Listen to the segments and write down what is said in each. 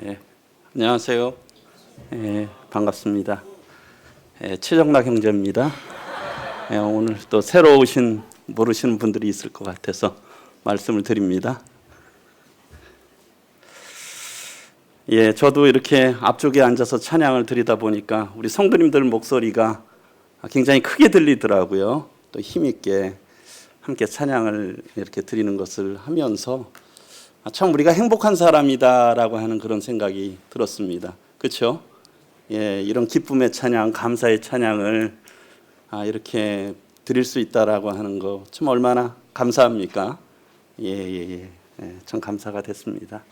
예, 안녕하세요. 반갑습니다. 최정락 형제입니다. 오늘 또 새로 오신 모르시는 분들이 있을 것 같아서 말씀을 드립니다. 저도 이렇게 앞쪽에 앉아서 찬양을 드리다 보니까 우리 성도님들 목소리가 굉장히 크게 들리더라고요. 또 힘있게 함께 찬양을 이렇게 드리는 것을 하면서 참 우리가 행복한 사람이다라고 하는 그런 생각이 들었습니다. 그렇죠? 이런 기쁨의 찬양, 감사의 찬양을 이렇게 드릴 수 있다라고 하는 거 참 얼마나 감사합니까? 참 감사가 됐습니다.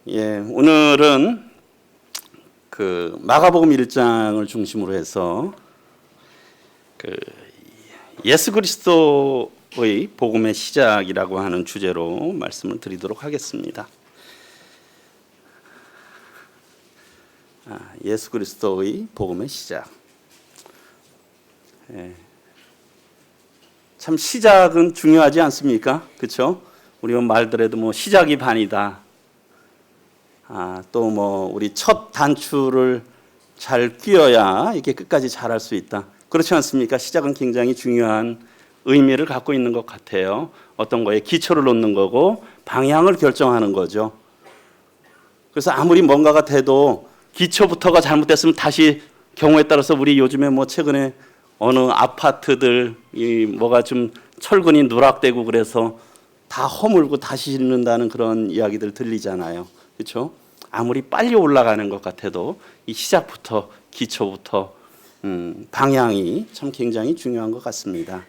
오늘은 그 마가복음 1장을 중심으로 해서 그 예수 그리스도의 복음의 시작이라고 하는 주제로 말씀을 드리도록 하겠습니다. 예수 그리스도의 복음의 시작. 참 시작은 중요하지 않습니까? 그렇죠? 우리가 말더라도 시작이 반이다. 또 우리 첫 단추를 잘 끼워야 이렇게 끝까지 잘할 수 있다. 그렇지 않습니까? 시작은 굉장히 중요한 의미를 갖고 있는 것 같아요. 어떤 거에 기초를 놓는 거고 방향을 결정하는 거죠. 그래서 아무리 뭔가가 돼도 기초부터가 잘못됐으면 다시 경우에 따라서 우리 요즘에 최근에 어느 아파트들 뭐가 좀 철근이 누락되고 그래서 다 허물고 다시 짓는다는 그런 이야기들 들리잖아요. 그렇죠? 아무리 빨리 올라가는 것 같아도 이 시작부터 기초부터 방향이 참 굉장히 중요한 것 같습니다.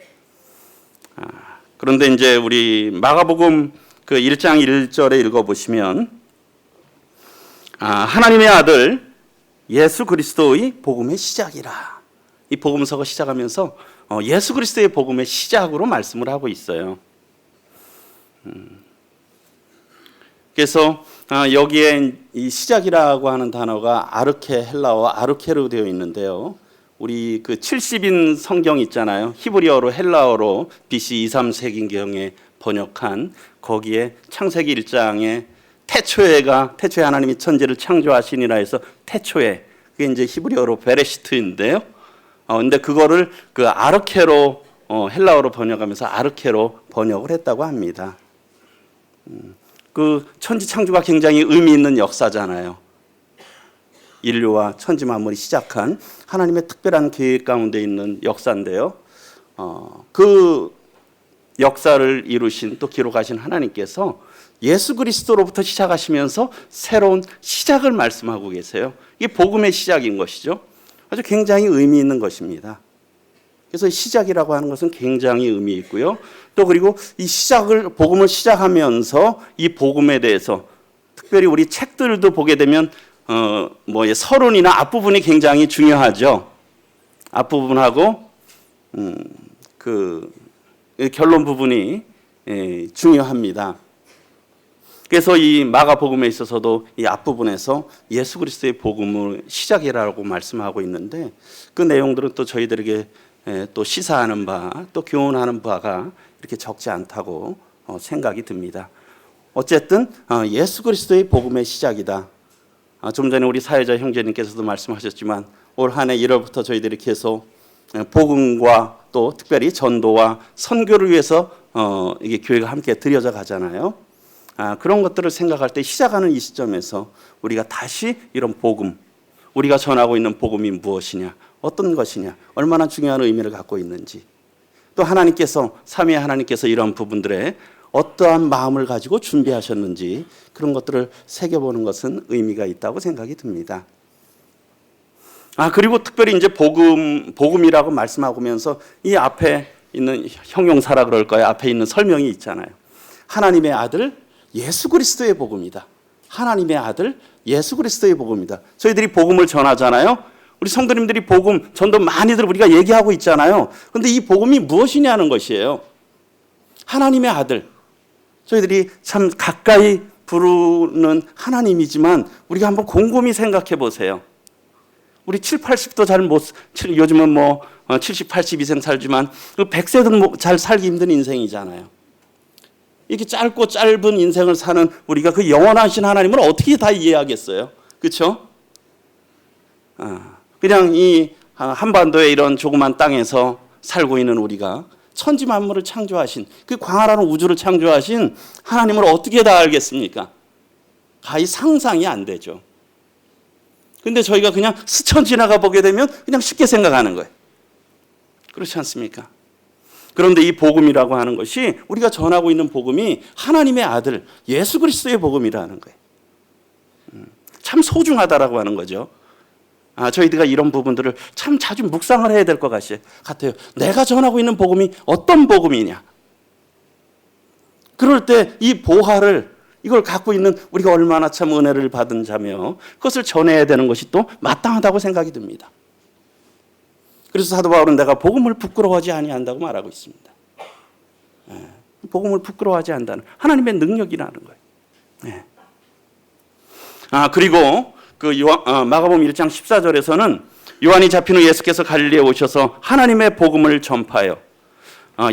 그런데 이제 우리 마가복음 그 1장 1절에 읽어보시면 하나님의 아들 예수 그리스도의 복음의 시작이라. 이 복음서가 시작하면서 예수 그리스도의 복음의 시작으로 말씀을 하고 있어요. 그래서 여기에 이 시작이라고 하는 단어가 아르케 헬라어 아르케로 되어 있는데요. 우리 그 70인 성경 있잖아요. 히브리어로 헬라어로 BC 2, 3세기경에 번역한 거기에 창세기 1장에 태초에 하나님이 천지를 창조하시니라 해서 태초에 그게 이제 히브리어로 베레시트인데요. 근데 그거를 그 아르케로 헬라어로 번역하면서 아르케로 번역을 했다고 합니다. 그 천지 창조가 굉장히 의미 있는 역사잖아요. 인류와 천지 만물이 시작한 하나님의 특별한 계획 가운데 있는 역사인데요. 그 역사를 이루신 또 기록하신 하나님께서 예수 그리스도로부터 시작하시면서 새로운 시작을 말씀하고 계세요. 이게 복음의 시작인 것이죠. 아주 굉장히 의미 있는 것입니다. 그래서 시작이라고 하는 것은 굉장히 의미 있고요. 또 그리고 이 복음을 시작하면서 이 복음에 대해서 특별히 우리 책들도 보게 되면 서론이나 앞부분이 굉장히 중요하죠. 앞부분하고 그 결론 부분이 중요합니다. 그래서 이 마가복음에 있어서도 이 앞부분에서 예수 그리스도의 복음을 시작이라고 말씀하고 있는데 그 내용들은 또 저희들에게 또 시사하는 바, 또 교훈하는 바가 이렇게 적지 않다고 생각이 듭니다. 어쨌든 예수 그리스도의 복음의 시작이다. 좀 전에 우리 사회자 형제님께서도 말씀하셨지만 올 한 해 1월부터 저희들이 계속 복음과 또 특별히 전도와 선교를 위해서 이게 교회가 함께 드려져 가잖아요. 그런 것들을 생각할 때 시작하는 이 시점에서 우리가 다시 이런 복음, 우리가 전하고 있는 복음이 무엇이냐, 어떤 것이냐, 얼마나 중요한 의미를 갖고 있는지, 또 삼위의 하나님께서 이런 부분들에 어떠한 마음을 가지고 준비하셨는지 그런 것들을 새겨보는 것은 의미가 있다고 생각이 듭니다. 그리고 특별히 이제 복음이라고 말씀하면서 이 앞에 있는 형용사라 그럴까요? 앞에 있는 설명이 있잖아요. 하나님의 아들 예수 그리스도의 복음이다. 하나님의 아들 예수 그리스도의 복음이다. 저희들이 복음을 전하잖아요. 우리 성도님들이 복음 전도 많이들 우리가 얘기하고 있잖아요. 그런데 이 복음이 무엇이냐는 것이에요. 하나님의 아들. 저희들이 참 가까이 부르는 하나님이지만 우리가 한번 곰곰이 생각해 보세요. 우리 7, 80도 요즘은 70, 80 이상 살지만 100세도 잘 살기 힘든 인생이잖아요. 이렇게 짧고 짧은 인생을 사는 우리가 그 영원하신 하나님을 어떻게 다 이해하겠어요? 그렇죠? 그냥 이 한반도의 이런 조그만 땅에서 살고 있는 우리가 천지 만물을 창조하신 그 광활한 우주를 창조하신 하나님을 어떻게 다 알겠습니까? 가히 상상이 안 되죠. 근데 저희가 그냥 스쳐 지나가 보게 되면 그냥 쉽게 생각하는 거예요. 그렇지 않습니까? 그런데 이 복음이라고 하는 것이 우리가 전하고 있는 복음이 하나님의 아들 예수 그리스도의 복음이라는 거예요. 참 소중하다라고 하는 거죠. 저희들가 이런 부분들을 참 자주 묵상을 해야 될 것 같아요. 내가 전하고 있는 복음이 어떤 복음이냐. 그럴 때 이 보화를 이걸 갖고 있는 우리가 얼마나 참 은혜를 받은 자며 그것을 전해야 되는 것이 또 마땅하다고 생각이 듭니다. 그래서 사도 바울은 내가 복음을 부끄러워하지 아니한다고 말하고 있습니다. 복음을 부끄러워하지 않는다는 하나님의 능력이라는 거예요. 그리고 그 마가복음 1장 14절에서는 요한이 잡힌 후 예수께서 갈릴리에 오셔서 하나님의 복음을 전파하여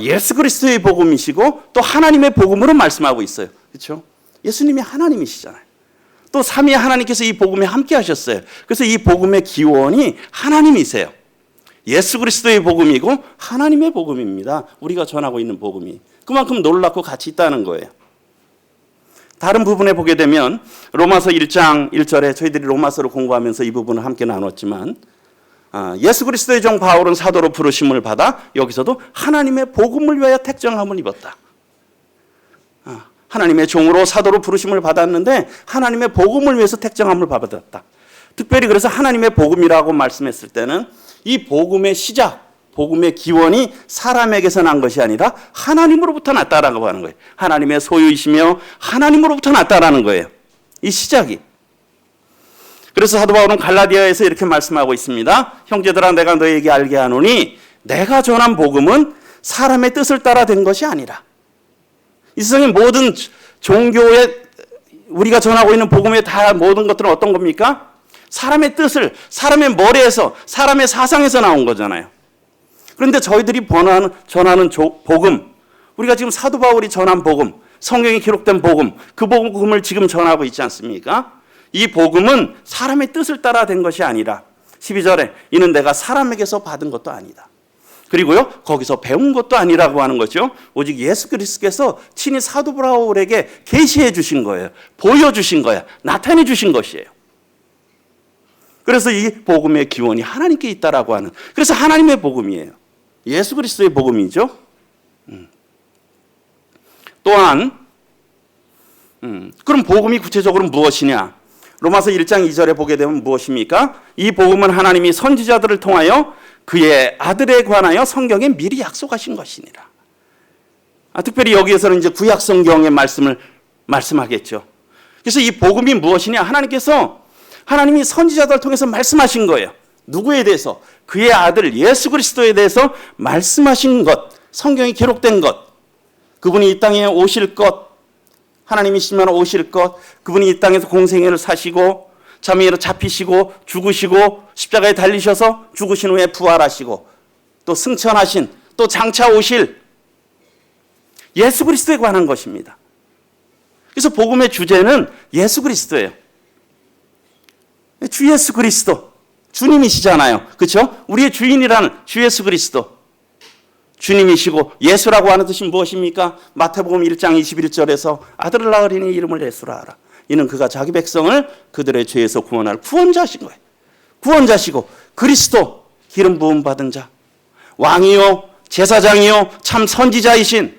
예수 그리스도의 복음이시고 또 하나님의 복음으로 말씀하고 있어요. 그렇죠? 예수님이 하나님이시잖아요. 또 삼위 하나님께서 이 복음에 함께 하셨어요. 그래서 이 복음의 기원이 하나님이세요. 예수 그리스도의 복음이고 하나님의 복음입니다. 우리가 전하고 있는 복음이. 그만큼 놀랍고 가치 있다는 거예요. 다른 부분에 보게 되면 로마서 1장 1절에 저희들이 로마서를 공부하면서 이 부분을 함께 나눴지만 예수 그리스도의 종 바울은 사도로 부르심을 받아 여기서도 하나님의 복음을 위하여 택정함을 입었다. 하나님의 종으로 사도로 부르심을 받았는데 하나님의 복음을 위해서 택정함을 받았다. 특별히 그래서 하나님의 복음이라고 말씀했을 때는 이 복음의 시작, 복음의 기원이 사람에게서 난 것이 아니라 하나님으로부터 났다라고 하는 거예요. 하나님의 소유이시며 하나님으로부터 났다라는 거예요. 이 시작이. 그래서 사도 바울은 갈라디아에서 이렇게 말씀하고 있습니다. 형제들아 내가 너희에게 알게 하노니 내가 전한 복음은 사람의 뜻을 따라 된 것이 아니라 이 세상의 모든 종교에 우리가 전하고 있는 복음의 다 모든 것들은 어떤 겁니까? 사람의 뜻을 사람의 머리에서 사람의 사상에서 나온 거잖아요. 그런데 저희들이 전하는 복음, 우리가 지금 사도 바울이 전한 복음, 성경에 기록된 복음, 그 복음을 지금 전하고 있지 않습니까? 이 복음은 사람의 뜻을 따라 된 것이 아니라 12절에 이는 내가 사람에게서 받은 것도 아니다. 그리고요 거기서 배운 것도 아니라고 하는 거죠. 오직 예수 그리스도께서 친히 사도 바울에게 계시해 주신 거예요. 보여주신 거야. 나타내 주신 것이에요. 그래서 이 복음의 기원이 하나님께 있다라고 하는, 그래서 하나님의 복음이에요. 예수 그리스도의 복음이죠. 또한 그럼 복음이 구체적으로 무엇이냐? 로마서 1장 2절에 보게 되면 무엇입니까? 이 복음은 하나님이 선지자들을 통하여 그의 아들에 관하여 성경에 미리 약속하신 것이니라. 특별히 여기에서는 이제 구약 성경의 말씀을 말씀하겠죠. 그래서 이 복음이 무엇이냐? 하나님이 선지자들을 통해서 말씀하신 거예요. 누구에 대해서? 그의 아들 예수 그리스도에 대해서 말씀하신 것, 성경에 기록된 것, 그분이 이 땅에 오실 것, 하나님이시면 오실 것, 그분이 이 땅에서 공생애를 사시고 자미로 잡히시고 죽으시고 십자가에 달리셔서 죽으신 후에 부활하시고 또 승천하신, 또 장차 오실 예수 그리스도에 관한 것입니다. 그래서 복음의 주제는 예수 그리스도예요. 주 예수 그리스도, 주님이시잖아요. 그렇죠? 우리의 주인이라는 주 예수 그리스도, 주님이시고 예수라고 하는 뜻이 무엇입니까? 마태복음 1장 21절에서 아들을 낳으리니 이름을 예수라 하라. 이는 그가 자기 백성을 그들의 죄에서 구원할 구원자신 거예요. 구원자시고 그리스도, 기름 부음 받은 자, 왕이요 제사장이요 참 선지자이신,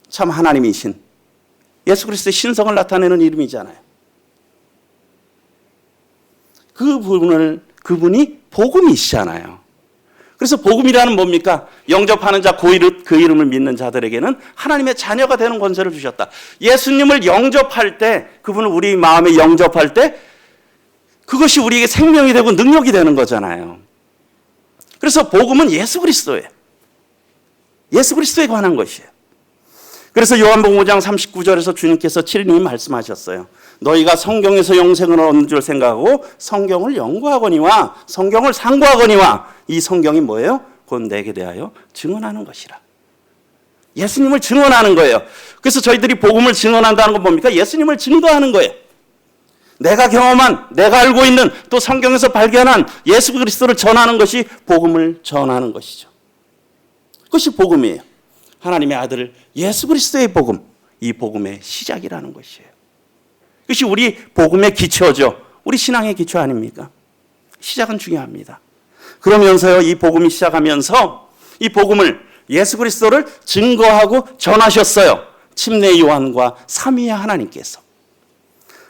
참 하나님이신 예수 그리스도의 신성을 나타내는 이름이잖아요. 그분이 복음이시잖아요. 그래서 복음이라는 뭡니까? 영접하는 자, 그 이름을 믿는 자들에게는 하나님의 자녀가 되는 권세를 주셨다. 예수님을 영접할 때, 그분을 우리 마음에 영접할 때 그것이 우리에게 생명이 되고 능력이 되는 거잖아요. 그래서 복음은 예수 그리스도예요. 예수 그리스도에 관한 것이에요. 그래서 요한복음 5장 39절에서 주님께서 친히 말씀하셨어요. 너희가 성경에서 영생을 얻는 줄 생각하고 성경을 연구하거니와 성경을 상고하거니와 이 성경이 뭐예요? 곧 내게 대하여 증언하는 것이라. 예수님을 증언하는 거예요. 그래서 저희들이 복음을 증언한다는 건 뭡니까? 예수님을 증거하는 거예요. 내가 경험한, 내가 알고 있는, 또 성경에서 발견한 예수 그리스도를 전하는 것이 복음을 전하는 것이죠. 그것이 복음이에요. 하나님의 아들 예수 그리스도의 복음, 이 복음의 시작이라는 것이에요. 그것이 우리 복음의 기초죠. 우리 신앙의 기초 아닙니까? 시작은 중요합니다. 그러면서요, 이 복음이 시작하면서 이 복음을, 예수 그리스도를 증거하고 전하셨어요. 침례 요한과 삼위의 하나님께서.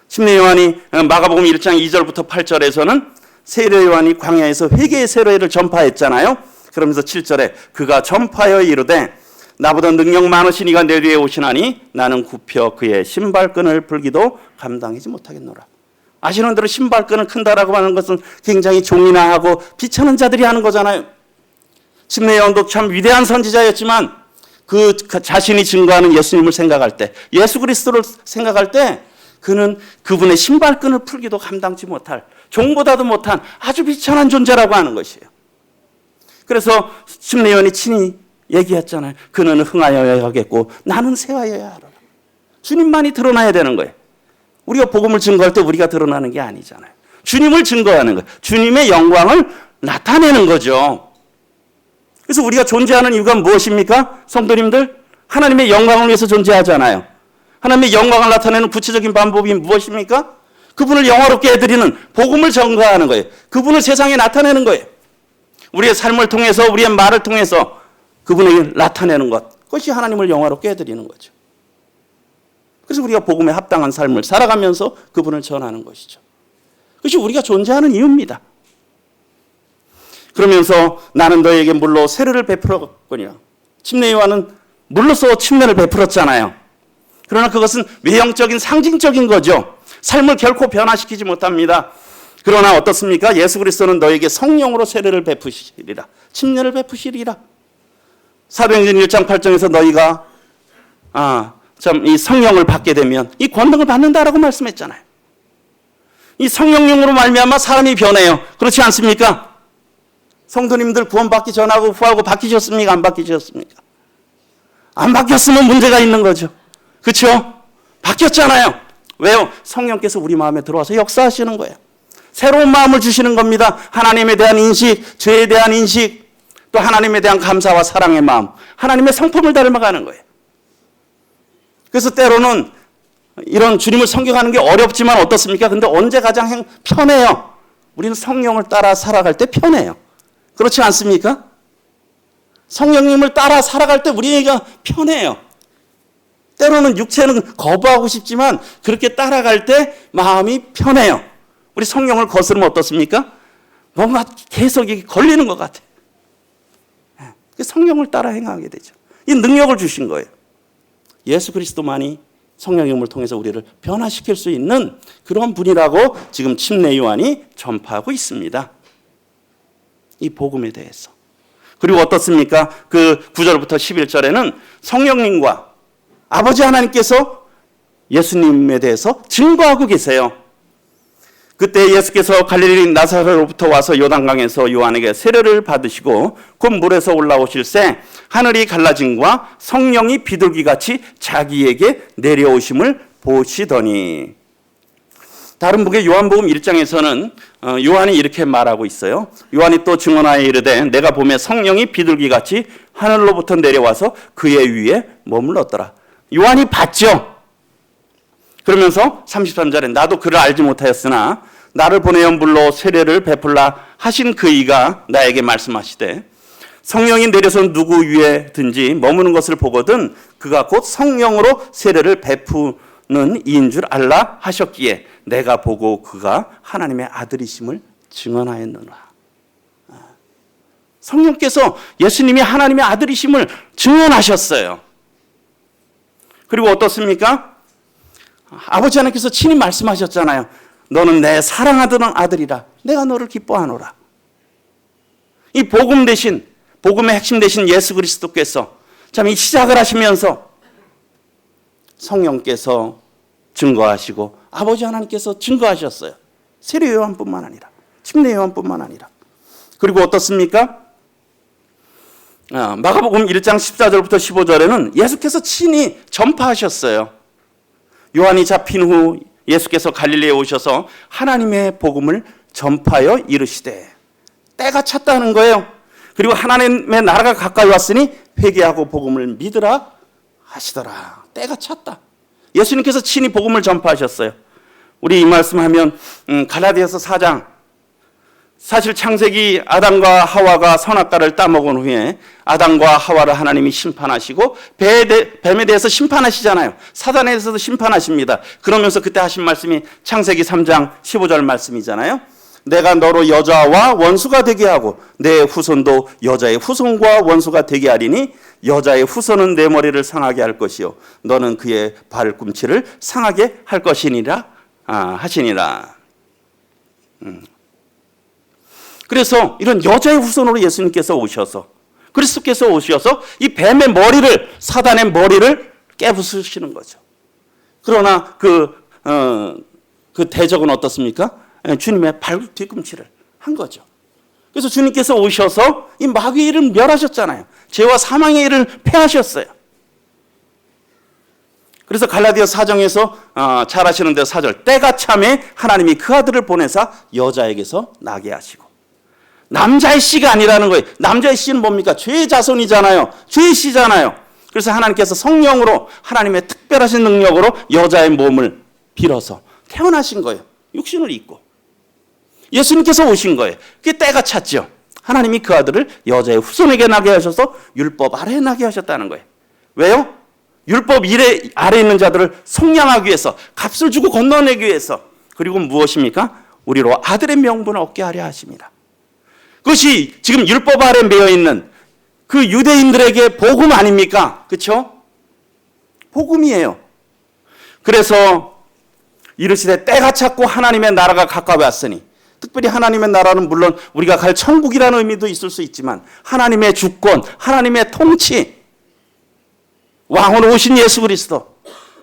침례 요한이 마가복음 1장 2절부터 8절에서는 세례 요한이 광야에서 회개의 세례를 전파했잖아요. 그러면서 7절에 그가 전파하여 이르되 나보다 능력 많으신 이가 내 뒤에 오시나니 나는 굽혀 그의 신발끈을 풀기도 감당하지 못하겠노라. 아시는 대로 신발끈을 큰다라고 하는 것은 굉장히 종이나하고 비천한 자들이 하는 거잖아요. 침례 요한도 참 위대한 선지자였지만 그 자신이 증거하는 예수님을 생각할 때, 예수 그리스도를 생각할 때 그는 그분의 신발끈을 풀기도 감당치 못할, 종보다도 못한 아주 비천한 존재라고 하는 것이에요. 그래서 침례 요한이 친히 얘기했잖아요. 그는 흥하여야 하겠고 나는 쇠하여야 하리라. 주님만이 드러나야 되는 거예요. 우리가 복음을 증거할 때 우리가 드러나는 게 아니잖아요. 주님을 증거하는 거예요. 주님의 영광을 나타내는 거죠. 그래서 우리가 존재하는 이유가 무엇입니까? 성도님들, 하나님의 영광을 위해서 존재하잖아요. 하나님의 영광을 나타내는 구체적인 방법이 무엇입니까? 그분을 영화롭게 해드리는 복음을 전가하는 거예요. 그분을 세상에 나타내는 거예요. 우리의 삶을 통해서, 우리의 말을 통해서 그분을 나타내는 것, 그것이 하나님을 영화롭게 해드리는 거죠. 그래서 우리가 복음에 합당한 삶을 살아가면서 그분을 전하는 것이죠. 그것이 우리가 존재하는 이유입니다. 그러면서 나는 너에게 물로 세례를 베풀었거니와. 침례 요한은 물로써 침례를 베풀었잖아요. 그러나 그것은 외형적인 상징적인 거죠. 삶을 결코 변화시키지 못합니다. 그러나 어떻습니까? 예수 그리스도는 너에게 성령으로 세례를 베푸시리라. 침례를 베푸시리라. 사도행전 1장 8절에서 너희가 이 성령을 받게 되면 이 권능을 받는다라고 말씀했잖아요. 이 성령령으로 말미암아 사람이 변해요. 그렇지 않습니까? 성도님들 구원받기 전하고 후하고 바뀌셨습니까? 안 바뀌셨습니까? 안 바뀌었으면 문제가 있는 거죠. 그렇죠? 바뀌었잖아요. 왜요? 성령께서 우리 마음에 들어와서 역사하시는 거예요. 새로운 마음을 주시는 겁니다. 하나님에 대한 인식, 죄에 대한 인식, 또 하나님에 대한 감사와 사랑의 마음, 하나님의 성품을 닮아가는 거예요. 그래서 때로는 이런 주님을 섬겨가는 게 어렵지만 어떻습니까? 근데 언제 가장 편해요? 우리는 성령을 따라 살아갈 때 편해요. 그렇지 않습니까? 성령님을 따라 살아갈 때 우리가 편해요. 때로는 육체는 거부하고 싶지만 그렇게 따라갈 때 마음이 편해요. 우리 성령을 거스르면 어떻습니까? 뭔가 계속 걸리는 것 같아요. 성령을 따라 행하게 되죠. 이 능력을 주신 거예요. 예수 그리스도만이 성령님을 통해서 우리를 변화시킬 수 있는 그런 분이라고 지금 침례 요한이 전파하고 있습니다. 이 복음에 대해서. 그리고 어떻습니까? 그 9절부터 11절에는 성령님과 아버지 하나님께서 예수님에 대해서 증거하고 계세요. 그때 예수께서 갈릴리 나사렛로부터 와서 요단강에서 요한에게 세례를 받으시고 곧 물에서 올라오실새 하늘이 갈라짐과 성령이 비둘기같이 자기에게 내려오심을 보시더니. 다른 북의 요한복음 1장에서는 요한이 이렇게 말하고 있어요. 요한이 또 증언하여 이르되 내가 보매 성령이 비둘기같이 하늘로부터 내려와서 그의 위에 머물렀더라. 요한이 봤죠. 그러면서 33절에 나도 그를 알지 못하였으나 나를 보내어 물로 세례를 베풀라 하신 그이가 나에게 말씀하시되 성령이 내려서 누구 위에든지 머무는 것을 보거든 그가 곧 성령으로 세례를 베푸는 이인 줄 알라 하셨기에 내가 보고 그가 하나님의 아들이심을 증언하였느니라. 성령께서 예수님이 하나님의 아들이심을 증언하셨어요. 그리고 어떻습니까? 아버지 하나님께서 친히 말씀하셨잖아요. 너는 내 사랑하던 아들이라. 내가 너를 기뻐하노라. 이 복음 대신, 복음의 핵심 대신 예수 그리스도께서 참 이 시작을 하시면서 성령께서 증거하시고 아버지 하나님께서 증거하셨어요. 세례 요한뿐만 아니라 침례 요한뿐만 아니라. 그리고 어떻습니까? 마가복음 1장 14절부터 15절에는 예수께서 친히 전파하셨어요. 요한이 잡힌 후 예수께서 갈릴리에 오셔서 하나님의 복음을 전파하여 이르시되, 때가 찼다는 거예요. 그리고 하나님의 나라가 가까이 왔으니 회개하고 복음을 믿으라 하시더라. 때가 찼다. 예수님께서 친히 복음을 전파하셨어요. 우리 이 말씀하면 갈라디아서 4장, 사실 창세기 아담과 하와가 선악과를 따먹은 후에 아담과 하와를 하나님이 심판하시고 뱀에 대해서 심판하시잖아요. 사단에 대해서도 심판하십니다. 그러면서 그때 하신 말씀이 창세기 3장 15절 말씀이잖아요. 내가 너로 여자와 원수가 되게 하고 내 후손도 여자의 후손과 원수가 되게 하리니 여자의 후손은 내 머리를 상하게 할 것이요 너는 그의 발꿈치를 상하게 할 것이니라 하시니라. 그래서 이런 여자의 후손으로 예수님께서 오셔서, 그리스도께서 오셔서 이 뱀의 머리를, 사단의 머리를 깨부수시는 거죠. 그러나 그 대적은 어떻습니까? 주님의 발 뒤꿈치를 한 거죠. 그래서 주님께서 오셔서 이 마귀의 일을 멸하셨잖아요. 죄와 사망의 일을 패하셨어요. 그래서 갈라디아 4장에서 잘 아시는 대로 4절, 때가 참에 하나님이 그 아들을 보내사 여자에게서 나게 하시고, 남자의 씨가 아니라는 거예요. 남자의 씨는 뭡니까? 죄의 자손이잖아요. 죄의 씨잖아요. 그래서 하나님께서 성령으로, 하나님의 특별하신 능력으로 여자의 몸을 빌어서 태어나신 거예요. 육신을 입고 예수님께서 오신 거예요. 그게 때가 찼죠. 하나님이 그 아들을 여자의 후손에게 나게 하셔서 율법 아래에 나게 하셨다는 거예요. 왜요? 율법 아래에 있는 자들을 속량하기 위해서, 값을 주고 건너내기 위해서, 그리고 무엇입니까? 우리로 아들의 명분을 얻게 하려 하십니다. 그것이 지금 율법 아래 매여 있는 그 유대인들에게 복음 아닙니까? 그렇죠? 복음이에요. 그래서 이르시되 때가 찼고 하나님의 나라가 가까이 왔으니, 특별히 하나님의 나라는 물론 우리가 갈 천국이라는 의미도 있을 수 있지만 하나님의 주권, 하나님의 통치, 왕으로 오신 예수 그리스도,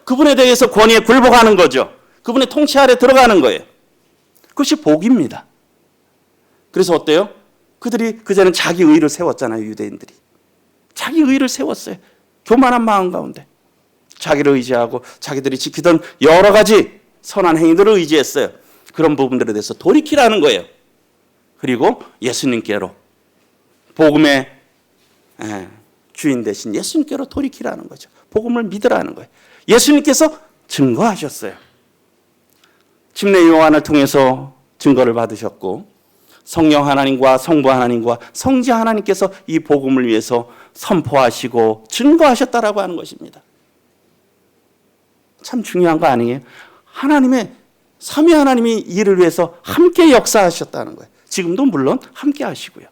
그분에 대해서 권위에 굴복하는 거죠. 그분의 통치 아래 들어가는 거예요. 그것이 복입니다. 그래서 어때요? 그들이 그전에는 자기 의를 세웠잖아요. 유대인들이 자기 의를 세웠어요. 교만한 마음 가운데 자기를 의지하고 자기들이 지키던 여러 가지 선한 행위들을 의지했어요. 그런 부분들에 대해서 돌이키라는 거예요. 그리고 예수님께로, 복음의 주인 되신 예수님께로 돌이키라는 거죠. 복음을 믿으라는 거예요. 예수님께서 증거하셨어요. 침례 요한을 통해서 증거를 받으셨고, 성령 하나님과 성부 하나님과 성자 하나님께서 이 복음을 위해서 선포하시고 증거하셨다라고 하는 것입니다. 참 중요한 거 아니에요? 하나님의 삼위 하나님이 이를 위해서 함께 역사하셨다는 거예요. 지금도 물론 함께 하시고요.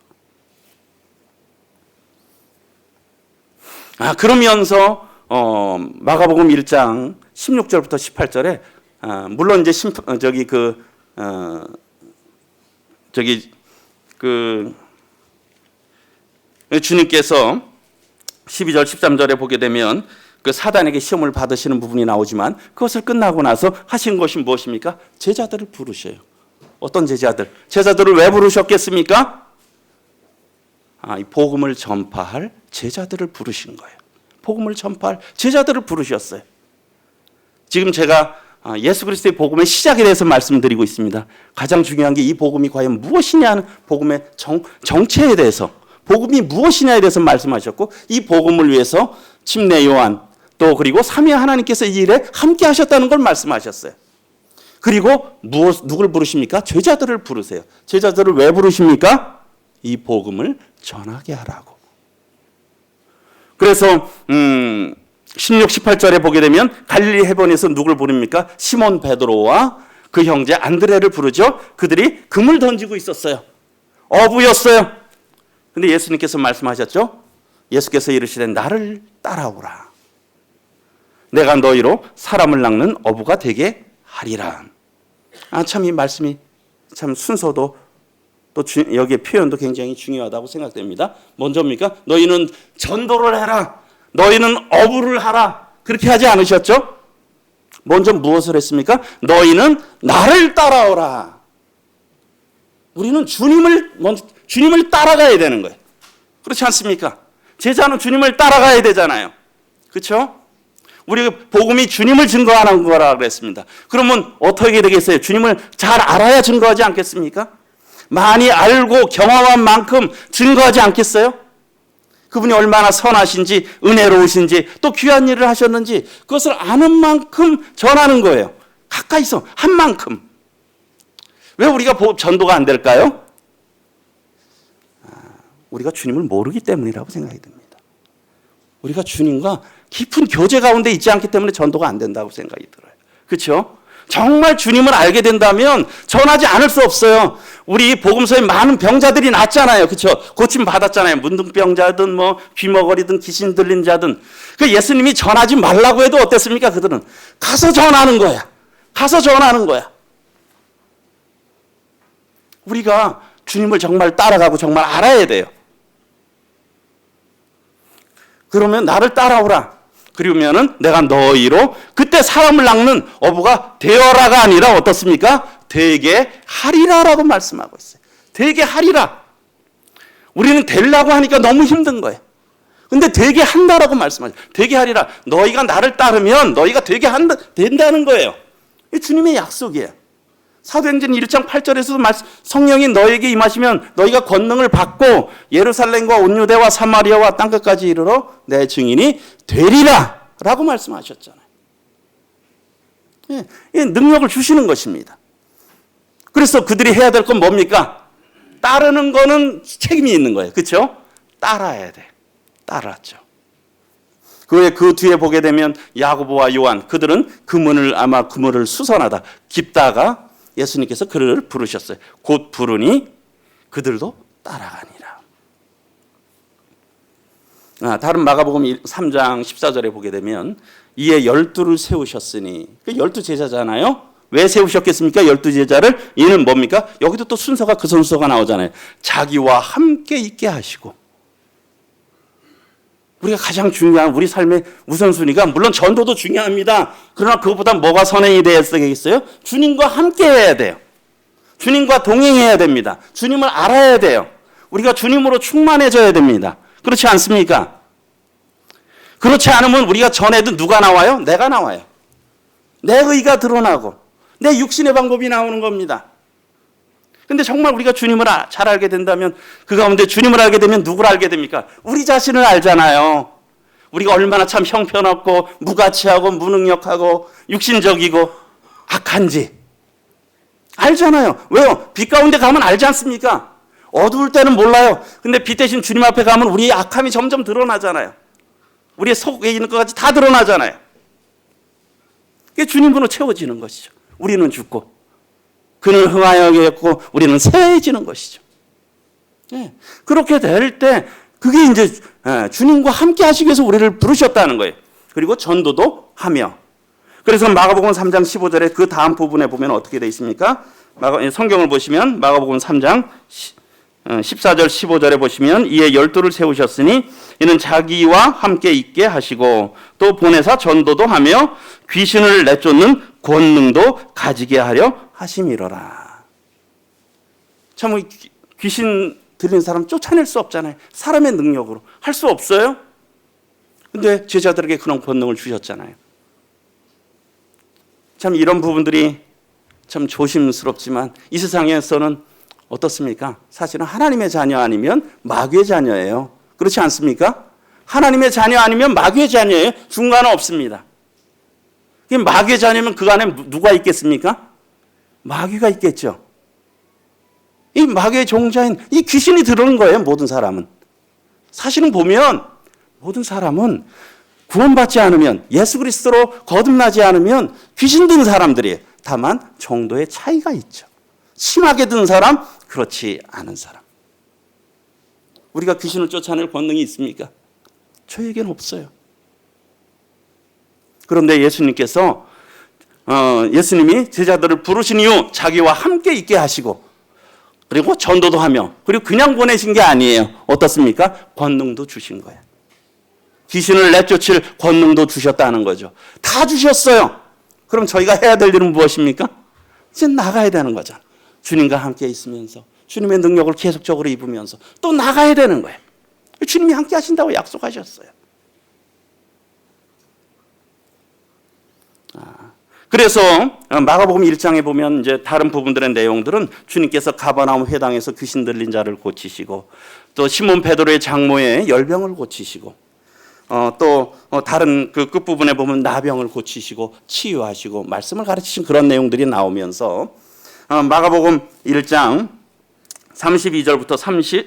그러면서 마가복음 1장 16절부터 18절에 물론 이제 주님께서 12절 13절에 보게 되면 그 사단에게 시험을 받으시는 부분이 나오지만, 그것을 끝나고 나서 하신 것이 무엇입니까? 제자들을 부르셔요. 어떤 제자들? 제자들을 왜 부르셨겠습니까? 이 복음을 전파할 제자들을 부르신 거예요. 복음을 전파할 제자들을 부르셨어요. 지금 제가 예수 그리스도의 복음의 시작에 대해서 말씀드리고 있습니다. 가장 중요한 게 이 복음이 과연 무엇이냐는 복음의 정체에 대해서, 복음이 무엇이냐에 대해서 말씀하셨고, 이 복음을 위해서 침례 요한, 또 그리고 삼위 하나님께서 이 일에 함께 하셨다는 걸 말씀하셨어요. 그리고 누굴 부르십니까? 제자들을 부르세요. 제자들을 왜 부르십니까? 이 복음을 전하게 하라고. 그래서 16, 18절에 보게 되면 갈릴리 해변에서 누굴 부릅니까? 시몬 베드로와 그 형제 안드레를 부르죠. 그들이 금을 던지고 있었어요. 어부였어요. 근데 예수님께서 말씀하셨죠. 예수께서 이르시되 나를 따라오라. 내가 너희로 사람을 낚는 어부가 되게 하리라. 참 이 말씀이 참 순서도 또 여기에 표현도 굉장히 중요하다고 생각됩니다. 먼저입니까? 너희는 전도를 해라. 너희는 어부를 하라. 그렇게 하지 않으셨죠? 먼저 무엇을 했습니까? 너희는 나를 따라오라. 우리는 주님을 따라가야 되는 거예요. 그렇지 않습니까? 제자는 주님을 따라가야 되잖아요. 그렇죠? 우리 복음이 주님을 증거하는 거라 그랬습니다. 그러면 어떻게 되겠어요? 주님을 잘 알아야 증거하지 않겠습니까? 많이 알고 경험한 만큼 증거하지 않겠어요? 그분이 얼마나 선하신지 은혜로우신지 또 귀한 일을 하셨는지 그것을 아는 만큼 전하는 거예요. 가까이서 한 만큼. 왜 우리가 전도가 안 될까요? 우리가 주님을 모르기 때문이라고 생각이 듭니다. 우리가 주님과 깊은 교제 가운데 있지 않기 때문에 전도가 안 된다고 생각이 들어요. 그렇죠? 정말 주님을 알게 된다면 전하지 않을 수 없어요. 우리 복음서에 많은 병자들이 났잖아요. 그렇죠? 고침 받았잖아요. 문둥병자든 뭐 귀머거리든 귀신 들린 자든. 그 예수님이 전하지 말라고 해도 어땠습니까? 그들은 가서 전하는 거야. 가서 전하는 거야. 우리가 주님을 정말 따라가고 정말 알아야 돼요. 그러면 나를 따라오라. 그러면은 내가 너희로 그때 사람을 낚는 어부가 되어라가 아니라 어떻습니까? 되게 하리라라고 말씀하고 있어요. 되게 하리라. 우리는 되려고 하니까 너무 힘든 거예요. 근데 되게 한다라고 말씀하죠. 되게 하리라. 너희가 나를 따르면 너희가 되게 된다는 거예요. 이게 주님의 약속이에요. 사도행전 1장 8절에서도 성령이 너에게 임하시면 너희가 권능을 받고 예루살렘과 온 유대와 사마리아와 땅끝까지 이르러 내 증인이 되리라 라고 말씀하셨잖아요. 예, 능력을 주시는 것입니다. 그래서 그들이 해야 될 건 뭡니까? 따르는 거는 책임이 있는 거예요. 그렇죠? 따라야 돼. 따랐죠. 그 뒤에 보게 되면 야고보와 요한 그들은 그물을 수선하다 깊다가 예수님께서 그를 부르셨어요. 곧 부르니 그들도 따라가니라. 다른 마가복음 3장 14절에 보게 되면 이에 12를 세우셨으니 12 제자잖아요. 왜 세우셨겠습니까? 12 제자를. 이는 뭡니까? 여기도 또 순서가 그 순서가 나오잖아요. 자기와 함께 있게 하시고. 우리가 가장 중요한 우리 삶의 우선순위가 물론 전도도 중요합니다. 그러나 그것보다 뭐가 선행이 되겠어요? 주님과 함께 해야 돼요. 주님과 동행해야 됩니다. 주님을 알아야 돼요. 우리가 주님으로 충만해져야 됩니다. 그렇지 않습니까? 그렇지 않으면 우리가 전해도 누가 나와요? 내가 나와요. 내 의가 드러나고 내 육신의 방법이 나오는 겁니다. 근데 정말 우리가 주님을 잘 알게 된다면 그 가운데 주님을 알게 되면 누구를 알게 됩니까? 우리 자신을 알잖아요. 우리가 얼마나 참 형편없고 무가치하고 무능력하고 육신적이고 악한지 알잖아요. 왜요? 빛 가운데 가면 알지 않습니까? 어두울 때는 몰라요. 근데 빛 대신 주님 앞에 가면 우리의 악함이 점점 드러나잖아요. 우리의 속에 있는 것까지 다 드러나잖아요. 그게 주님으로 채워지는 것이죠. 우리는 죽고 그는 흥하여겠고 우리는 새해지는 것이죠. 네. 그렇게 될 때 그게 이제 주님과 함께 하시기 위해서 우리를 부르셨다는 거예요. 그리고 전도도 하며. 그래서 마가복음 3장 15절에 그 다음 부분에 보면 어떻게 되어 있습니까? 성경을 보시면 마가복음 3장 14절 15절에 보시면 이에 12를 세우셨으니 이는 자기와 함께 있게 하시고 또 보내사 전도도 하며 귀신을 내쫓는 권능도 가지게 하려 하심이로라. 참 귀신 들린 사람 쫓아낼 수 없잖아요. 사람의 능력으로 할 수 없어요. 근데 제자들에게 그런 권능을 주셨잖아요. 참 이런 부분들이 참 조심스럽지만 이 세상에서는 어떻습니까? 사실은 하나님의 자녀 아니면 마귀의 자녀예요. 그렇지 않습니까? 하나님의 자녀 아니면 마귀의 자녀예요. 중간은 없습니다. 마귀의 자녀면 그 안에 누가 있겠습니까? 마귀가 있겠죠. 이 마귀의 종자인 이 귀신이 들어오는 거예요. 모든 사람은. 사실은 보면 모든 사람은 구원받지 않으면 예수 그리스도로 거듭나지 않으면 귀신 든 사람들이에요. 다만 정도의 차이가 있죠. 심하게 든 사람, 그렇지 않은 사람. 우리가 귀신을 쫓아낼 권능이 있습니까? 저에게는 없어요. 그런데 예수님께서 예수님이 제자들을 부르신 이후 자기와 함께 있게 하시고 그리고 전도도 하며 그리고 그냥 보내신 게 아니에요. 어떻습니까? 권능도 주신 거예요. 귀신을 내쫓을 권능도 주셨다는 거죠. 다 주셨어요. 그럼 저희가 해야 될 일은 무엇입니까? 이제 나가야 되는 거잖아. 주님과 함께 있으면서 주님의 능력을 계속적으로 입으면서 또 나가야 되는 거예요. 주님이 함께 하신다고 약속하셨어요. 그래서 마가복음 1장에 보면 이제 다른 부분들의 내용들은 주님께서 가버나움 회당에서 귀신 들린 자를 고치시고, 또 시몬 베드로의 장모의 열병을 고치시고, 또 다른 그 끝부분에 보면 나병을 고치시고 치유하시고 말씀을 가르치신 그런 내용들이 나오면서 마가복음 1장 32절부터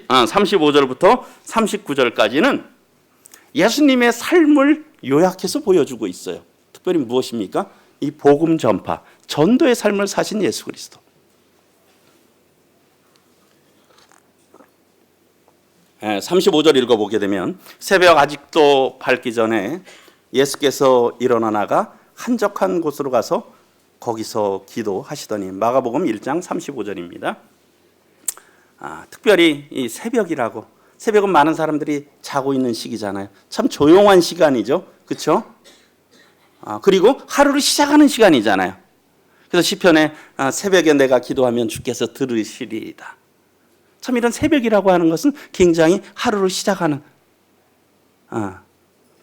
35절부터 39절까지는 예수님의 삶을 요약해서 보여주고 있어요. 특별히 무엇입니까? 이 복음 전파, 전도의 삶을 사신 예수 그리스도. 35절 읽어보게 되면 새벽 아직도 밝기 전에 예수께서 일어나다가 한적한 곳으로 가서 거기서 기도하시더니, 마가복음 1장 35절입니다. 특별히 이 새벽이라고, 새벽은 많은 사람들이 자고 있는 시기잖아요. 참 조용한 시간이죠. 그렇죠? 그리고 하루를 시작하는 시간이잖아요. 그래서 시편에 새벽에 내가 기도하면 주께서 들으시리이다. 참 이런 새벽이라고 하는 것은 굉장히 하루를 시작하는,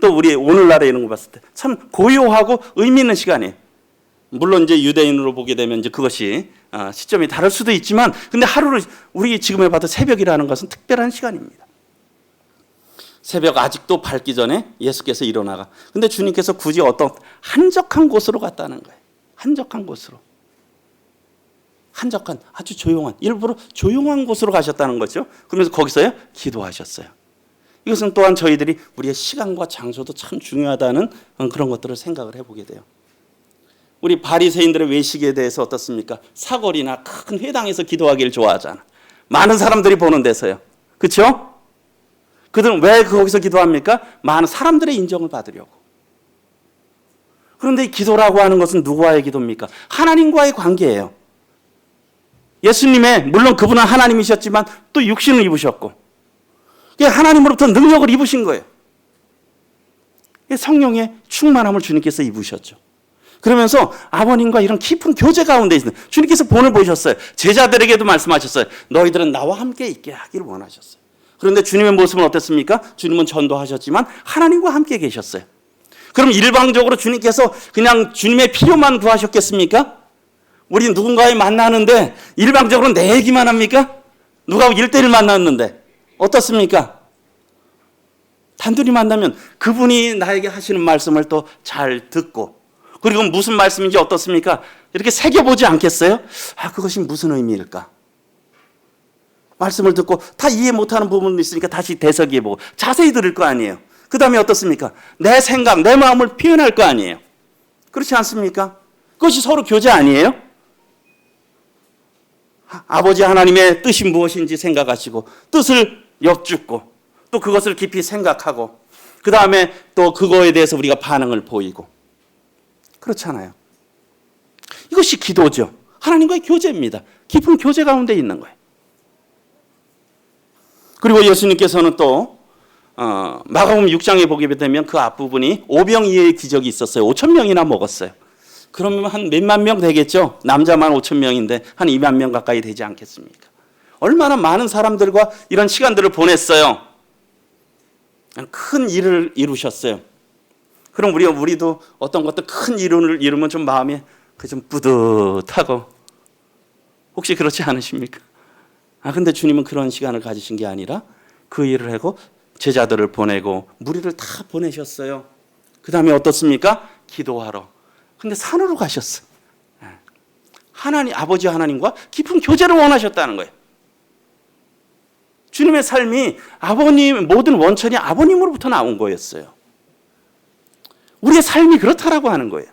또 우리 오늘날에 이런 거 봤을 때 참 고요하고 의미 있는 시간이에요. 물론 이제 유대인으로 보게 되면 이제 그것이 시점이 다를 수도 있지만, 근데 하루를 우리 지금에 봐도 새벽이라는 것은 특별한 시간입니다. 새벽 아직도 밝기 전에 예수께서 일어나가. 근데 주님께서 굳이 어떤 한적한 곳으로 갔다는 거예요. 한적한 곳으로. 한적한, 아주 조용한, 일부러 조용한 곳으로 가셨다는 거죠. 그러면서 거기서요 기도하셨어요. 이것은 또한 저희들이 우리의 시간과 장소도 참 중요하다는 그런 것들을 생각을 해보게 돼요. 우리 바리새인들의 외식에 대해서 어떻습니까? 사거리나 큰 회당에서 기도하기를 좋아하잖아. 많은 사람들이 보는 데서요. 그렇죠? 그들은 왜 거기서 기도합니까? 많은 사람들의 인정을 받으려고. 그런데 이 기도라고 하는 것은 누구와의 기도입니까? 하나님과의 관계예요. 예수님의, 물론 그분은 하나님이셨지만 또 육신을 입으셨고, 하나님으로부터 능력을 입으신 거예요. 성령의 충만함을 주님께서 입으셨죠. 그러면서 아버님과 이런 깊은 교제 가운데 있는 주님께서 본을 보이셨어요. 제자들에게도 말씀하셨어요. 너희들은 나와 함께 있게 하기를 원하셨어요. 그런데 주님의 모습은 어땠습니까? 주님은 전도하셨지만 하나님과 함께 계셨어요. 그럼 일방적으로 주님께서 그냥 주님의 필요만 구하셨겠습니까? 우리 누군가에 만나는데 일방적으로 내 얘기만 합니까? 누가 1대1 만났는데 어떻습니까? 단둘이 만나면 그분이 나에게 하시는 말씀을 또 잘 듣고, 그리고 무슨 말씀인지 어떻습니까? 이렇게 새겨보지 않겠어요? 그것이 무슨 의미일까? 말씀을 듣고 다 이해 못하는 부분이 있으니까 다시 되새겨보고 자세히 들을 거 아니에요. 그 다음에 어떻습니까? 내 생각, 내 마음을 표현할 거 아니에요. 그렇지 않습니까? 그것이 서로 교제 아니에요? 아버지 하나님의 뜻이 무엇인지 생각하시고, 뜻을 엿듣고, 또 그것을 깊이 생각하고, 그 다음에 또 그거에 대해서 우리가 반응을 보이고. 그렇잖아요. 이것이 기도죠. 하나님과의 교제입니다. 깊은 교제 가운데 있는 거예요. 그리고 예수님께서는 또 마가복음 6장에 보게 되면 그 앞부분이 오병이어의 기적이 있었어요. 5,000명이나 먹었어요. 그러면 한 몇만 명 되겠죠? 남자만 5,000명인데 한 2만 명 가까이 되지 않겠습니까? 얼마나 많은 사람들과 이런 시간들을 보냈어요. 큰 일을 이루셨어요. 그럼 우리도 어떤 것도 큰 일을 이루면 좀 마음이 좀 뿌듯하고, 혹시 그렇지 않으십니까? 근데 주님은 그런 시간을 가지신 게 아니라 그 일을 하고 제자들을 보내고 무리를 다 보내셨어요. 그 다음에 어떻습니까? 기도하러. 근데 산으로 가셨어. 하나님, 아버지 하나님과 깊은 교제를 원하셨다는 거예요. 주님의 삶이 아버님, 모든 원천이 아버님으로부터 나온 거였어요. 우리의 삶이 그렇다라고 하는 거예요.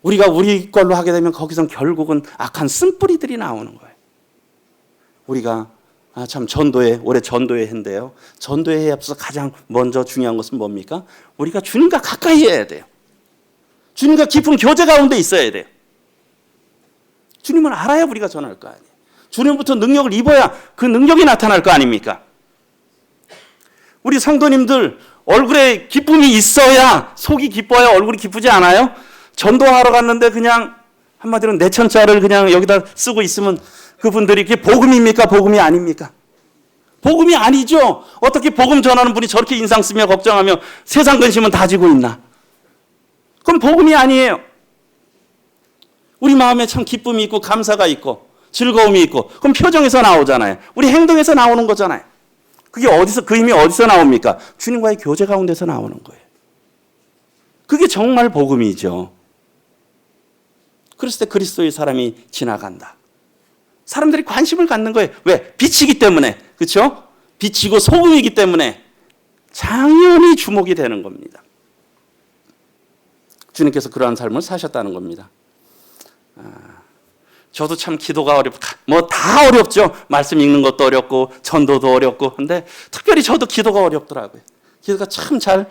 우리가 우리 걸로 하게 되면 거기선 결국은 악한 쓴뿌리들이 나오는 거예요. 우리가 참 올해 전도회 했는데요. 전도회에 앞서 가장 먼저 중요한 것은 뭡니까? 우리가 주님과 가까이 해야 돼요. 주님과 깊은 교제 가운데 있어야 돼요. 주님을 알아야 우리가 전할 거 아니에요. 주님부터 능력을 입어야 그 능력이 나타날 거 아닙니까? 우리 성도님들 얼굴에 기쁨이 있어야 속이 기뻐야 얼굴이 기쁘지 않아요? 전도하러 갔는데 그냥 한마디로 내천자를 그냥 여기다 쓰고 있으면 그분들이 그게 복음입니까? 복음이 아닙니까? 복음이 아니죠. 어떻게 복음 전하는 분이 저렇게 인상 쓰며 걱정하며 세상 근심은 다 지고 있나? 그럼 복음이 아니에요. 우리 마음에 참 기쁨이 있고 감사가 있고 즐거움이 있고 그럼 표정에서 나오잖아요. 우리 행동에서 나오는 거잖아요. 그게 어디서 그 힘이 어디서 나옵니까? 주님과의 교제 가운데서 나오는 거예요. 그게 정말 복음이죠. 그랬을 때 그리스도의 사람이 지나간다. 사람들이 관심을 갖는 거예요. 왜? 빛이기 때문에. 그렇죠? 빛이고 소금이기 때문에 당연히 주목이 되는 겁니다. 주님께서 그러한 삶을 사셨다는 겁니다. 저도 참 기도가 뭐 다 어렵죠. 말씀 읽는 것도 어렵고 전도도 어렵고 근데 특별히 저도 기도가 어렵더라고요. 기도가 참 잘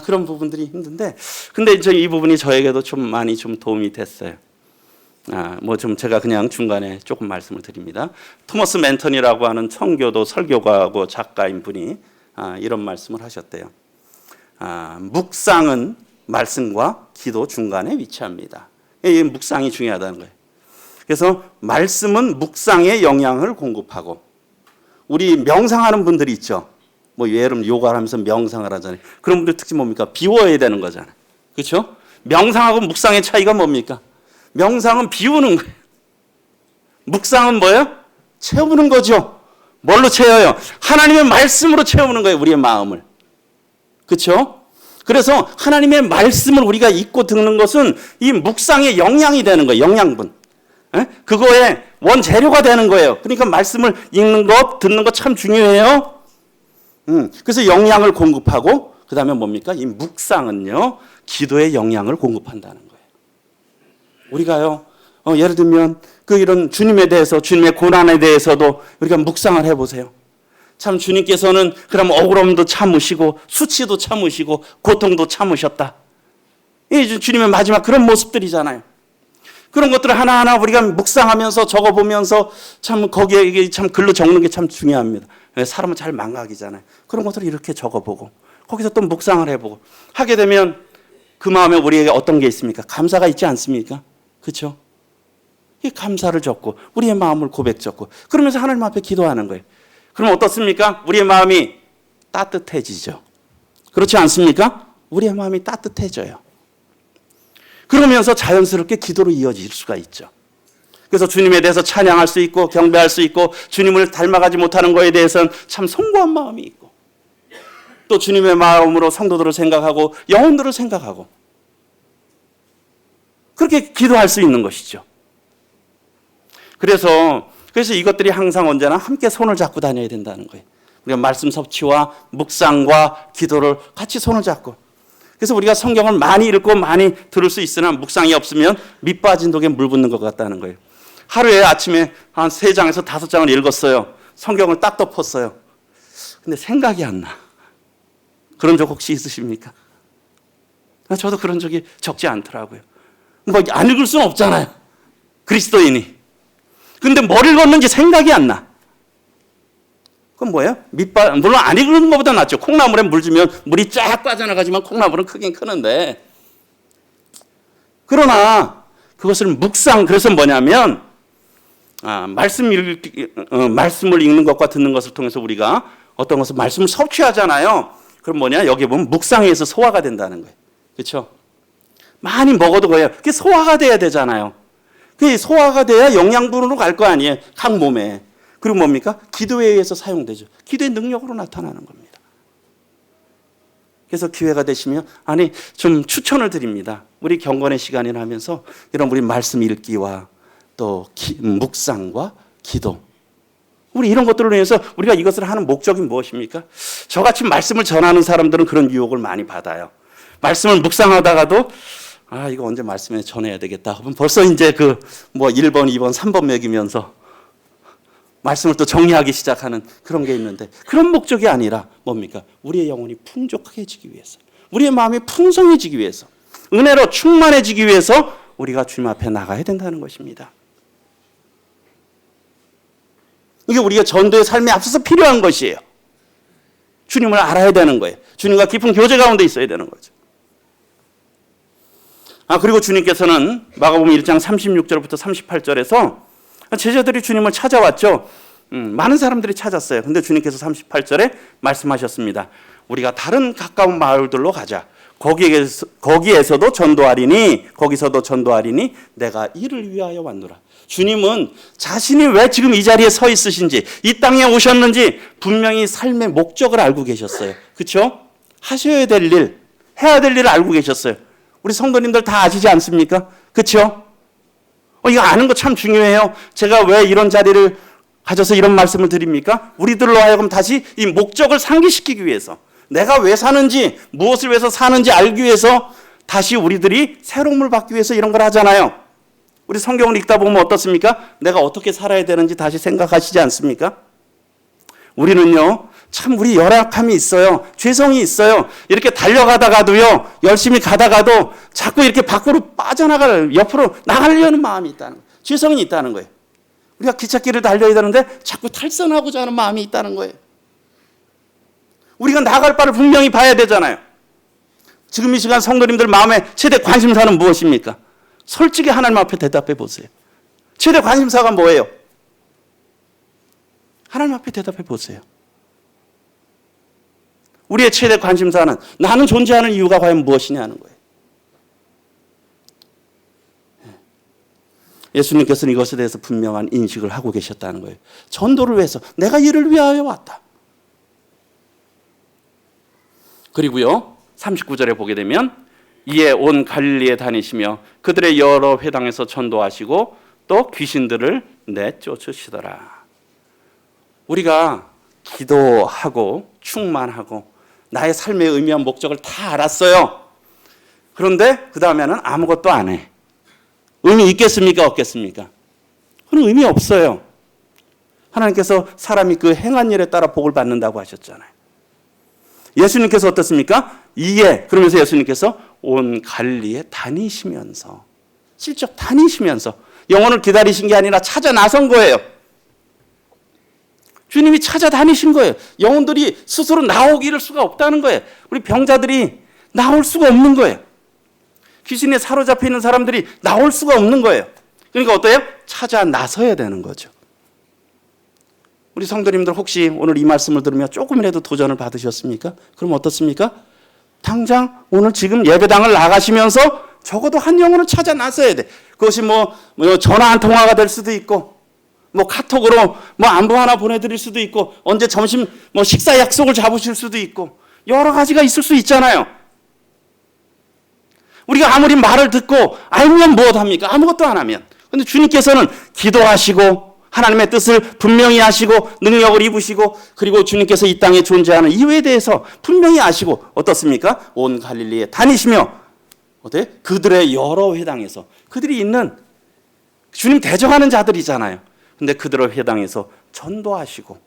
그런 부분들이 힘든데 근데 이제 이 부분이 저에게도 좀 많이 좀 도움이 됐어요. 뭐 좀 제가 그냥 중간에 조금 말씀을 드립니다. 토머스 맨턴이라고 하는 청교도 설교가고 작가인 분이 이런 말씀을 하셨대요. 묵상은 말씀과 기도 중간에 위치합니다. 이 묵상이 중요하다는 거예요. 그래서 말씀은 묵상에 영향을 공급하고 우리 명상하는 분들이 있죠. 뭐 예를 들면 요가를 하면서 명상을 하잖아요. 그런 분들 특징 뭡니까? 비워야 되는 거잖아요. 그렇죠? 명상하고 묵상의 차이가 뭡니까? 명상은 비우는 거예요. 묵상은 뭐예요? 채우는 거죠. 뭘로 채워요? 하나님의 말씀으로 채우는 거예요. 우리의 마음을. 그렇죠? 그래서 하나님의 말씀을 우리가 읽고 듣는 것은 이 묵상의 영양이 되는 거예요. 영양분. 그거의 원재료가 되는 거예요. 그러니까 말씀을 읽는 것, 듣는 것 참 중요해요. 그래서 영양을 공급하고 그 다음에 뭡니까? 이 묵상은요. 기도에 영양을 공급한다는 거예요. 우리가요. 예를 들면 이런 주님에 대해서 주님의 고난에 대해서도 우리가 묵상을 해보세요. 참 주님께서는 그럼 억울함도 참으시고 수치도 참으시고 고통도 참으셨다. 이 주님의 마지막 그런 모습들이잖아요. 그런 것들을 하나하나 우리가 묵상하면서 적어보면서 참 거기에 참 글로 적는 게 참 중요합니다. 사람은 잘 망각이잖아요. 그런 것들을 이렇게 적어보고 거기서 또 묵상을 해보고 하게 되면 그 마음에 우리에게 어떤 게 있습니까? 감사가 있지 않습니까? 그렇죠? 이 감사를 적고 우리의 마음을 고백 적고 그러면서 하나님 앞에 기도하는 거예요. 그럼 어떻습니까? 우리의 마음이 따뜻해지죠. 그렇지 않습니까? 우리의 마음이 따뜻해져요. 그러면서 자연스럽게 기도로 이어질 수가 있죠. 그래서 주님에 대해서 찬양할 수 있고 경배할 수 있고 주님을 닮아가지 못하는 것에 대해서는 참 송구한 마음이 있고 또 주님의 마음으로 성도들을 생각하고 영혼들을 생각하고 그렇게 기도할 수 있는 것이죠. 그래서 이것들이 항상 언제나 함께 손을 잡고 다녀야 된다는 거예요. 우리가 말씀 섭취와 묵상과 기도를 같이 손을 잡고 그래서 우리가 성경을 많이 읽고 많이 들을 수 있으나 묵상이 없으면 밑 빠진 독에 물 붓는 것 같다는 거예요. 하루에 아침에 한 3장에서 5장을 읽었어요. 성경을 딱 덮었어요. 근데 생각이 안 나. 그런 적 혹시 있으십니까? 저도 그런 적이 적지 않더라고요. 뭐 안 읽을 수는 없잖아요. 그리스도인이. 근데 뭘 읽었는지 생각이 안 나. 그건 뭐예요? 물론 안 읽는 것보다 낫죠. 콩나물에 물 주면 물이 쫙 빠져나가지만 콩나물은 크긴 크는데. 그러나 그것을 묵상, 그래서 뭐냐면 말씀을 읽는 것과 듣는 것을 통해서 우리가 어떤 것을 말씀을 섭취하잖아요. 그럼 뭐냐? 여기 보면 묵상에서 소화가 된다는 거예요. 그렇죠? 많이 먹어도 그래요. 그게 소화가 돼야 되잖아요. 그게 소화가 돼야 영양분으로 갈 거 아니에요. 각 몸에. 그리고 뭡니까? 기도에 의해서 사용되죠. 기도의 능력으로 나타나는 겁니다. 그래서 기회가 되시면 좀 추천을 드립니다. 우리 경건의 시간을 하면서 이런 우리 말씀 읽기와 또 묵상과 기도 우리 이런 것들을 위해서 우리가 이것을 하는 목적이 무엇입니까? 저같이 말씀을 전하는 사람들은 그런 유혹을 많이 받아요. 말씀을 묵상하다가도 이거 언제 말씀에 전해야 되겠다. 그럼 벌써 이제 1번, 2번, 3번 먹이면서 말씀을 또 정리하기 시작하는 그런 게 있는데 그런 목적이 아니라 뭡니까? 우리의 영혼이 풍족해지기 위해서 우리의 마음이 풍성해지기 위해서 은혜로 충만해지기 위해서 우리가 주님 앞에 나가야 된다는 것입니다. 이게 우리가 전도의 삶에 앞서서 필요한 것이에요. 주님을 알아야 되는 거예요. 주님과 깊은 교제 가운데 있어야 되는 거죠. 그리고 주님께서는 마가복음 1장 36절부터 38절에서 제자들이 주님을 찾아왔죠. 많은 사람들이 찾았어요. 근데 주님께서 38절에 말씀하셨습니다. 우리가 다른 가까운 마을들로 가자. 거기서도 전도하리니 내가 이를 위하여 왔노라. 주님은 자신이 왜 지금 이 자리에 서 있으신지, 이 땅에 오셨는지 분명히 삶의 목적을 알고 계셨어요. 그렇죠? 하셔야 될 일, 해야 될 일을 알고 계셨어요. 우리 성도님들 다 아시지 않습니까? 그렇죠? 이거 아는 거 참 중요해요. 제가 왜 이런 자리를 가져서 이런 말씀을 드립니까? 우리들로 하여금 다시 이 목적을 상기시키기 위해서, 내가 왜 사는지, 무엇을 위해서 사는지 알기 위해서 다시 우리들이 새로움을 받기 위해서 이런 걸 하잖아요. 우리 성경을 읽다 보면 어떻습니까? 내가 어떻게 살아야 되는지 다시 생각하시지 않습니까? 우리는요, 참 우리 열악함이 있어요. 죄성이 있어요. 이렇게 달려가다가도요, 열심히 가다가도 자꾸 이렇게 밖으로 옆으로 나가려는 마음이 있다는 거예요. 죄성이 있다는 거예요. 우리가 기찻길을 달려야 되는데 자꾸 탈선하고자 하는 마음이 있다는 거예요. 우리가 나갈 바를 분명히 봐야 되잖아요. 지금 이 시간 성도님들 마음에 최대 관심사는 무엇입니까? 솔직히 하나님 앞에 대답해 보세요. 최대 관심사가 뭐예요? 하나님 앞에 대답해 보세요. 우리의 최대 관심사는 나는 존재하는 이유가 과연 무엇이냐는 거예요. 예수님께서는 이것에 대해서 분명한 인식을 하고 계셨다는 거예요. 전도를 위해서, 내가 이를 위하여 왔다. 그리고요, 39절에 보게 되면 이에 온 갈릴리에 다니시며 그들의 여러 회당에서 전도하시고 또 귀신들을 내쫓으시더라. 우리가 기도하고 충만하고 나의 삶의 의미와 목적을 다 알았어요. 그런데 그 다음에는 아무것도 안 해. 의미 있겠습니까? 없겠습니까? 그건 의미 없어요. 하나님께서 사람이 그 행한 일에 따라 복을 받는다고 하셨잖아요. 예수님께서 어떻습니까? 그러면서 예수님께서 온 갈릴리에 다니시면서, 실적 다니시면서 영혼을 기다리신 게 아니라 찾아 나선 거예요. 주님이 찾아다니신 거예요. 영혼들이 스스로 나오기를 수가 없다는 거예요. 우리 병자들이 나올 수가 없는 거예요. 귀신에 사로잡혀 있는 사람들이 나올 수가 없는 거예요. 그러니까 어때요? 찾아 나서야 되는 거죠. 우리 성도님들 혹시 오늘 이 말씀을 들으며 조금이라도 도전을 받으셨습니까? 그럼 어떻습니까? 당장 오늘 지금 예배당을 나가시면서 적어도 한 영혼을 찾아 나서야 돼. 그것이 전화 한 통화가 될 수도 있고, 카톡으로 안부 하나 보내드릴 수도 있고, 언제 점심 식사 약속을 잡으실 수도 있고, 여러 가지가 있을 수 있잖아요. 우리가 아무리 말을 듣고 알면 무엇합니까? 아무것도 안 하면. 그런데 주님께서는 기도하시고 하나님의 뜻을 분명히 아시고 능력을 입으시고, 그리고 주님께서 이 땅에 존재하는 이유에 대해서 분명히 아시고 어떻습니까? 온 갈릴리에 다니시며 그들의 여러 회당에서, 그들이 있는 주님 대적하는 자들이잖아요. 근데 그들의 회당에서 전도하시고